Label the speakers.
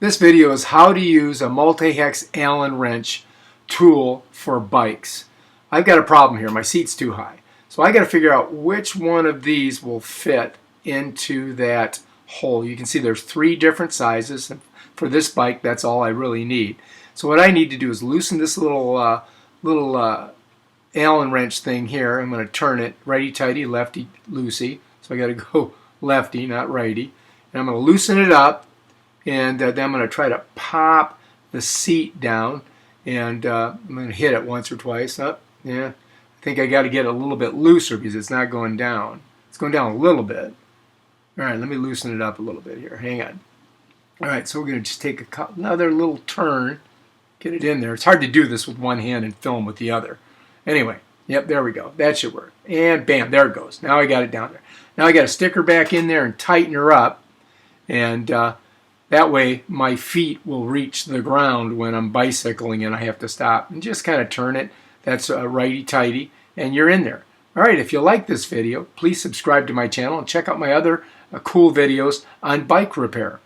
Speaker 1: This video is how to use a multi-hex Allen wrench tool for bikes. I've got a problem here. My seat's too high. So I got to figure out which one of these will fit into that hole. You can see there's 3 different sizes. And for this bike, that's all I really need. So what I need to do is loosen this little Allen wrench thing here. I'm going to turn it righty-tighty, lefty-loosey. So I got to go lefty, not righty. And I'm going to loosen it up. And then I'm going to try to pop the seat down, and I'm going to hit it once or twice. Up, yeah. I think I got to get it a little bit looser because it's not going down. It's going down a little bit. All right, let me loosen it up a little bit here. Hang on. All right, so we're going to just take another little turn, get it in there. It's hard to do this with one hand and film with the other. Anyway, yep, there we go. That should work. And bam, there it goes. Now I got it down there. Now I got to stick her back in there and tighten her up, and that way my feet will reach the ground when I'm bicycling and I have to stop and just kind of turn it. That's righty-tighty, and you're in there. All right, if you like this video, please subscribe to my channel and check out my other cool videos on bike repair.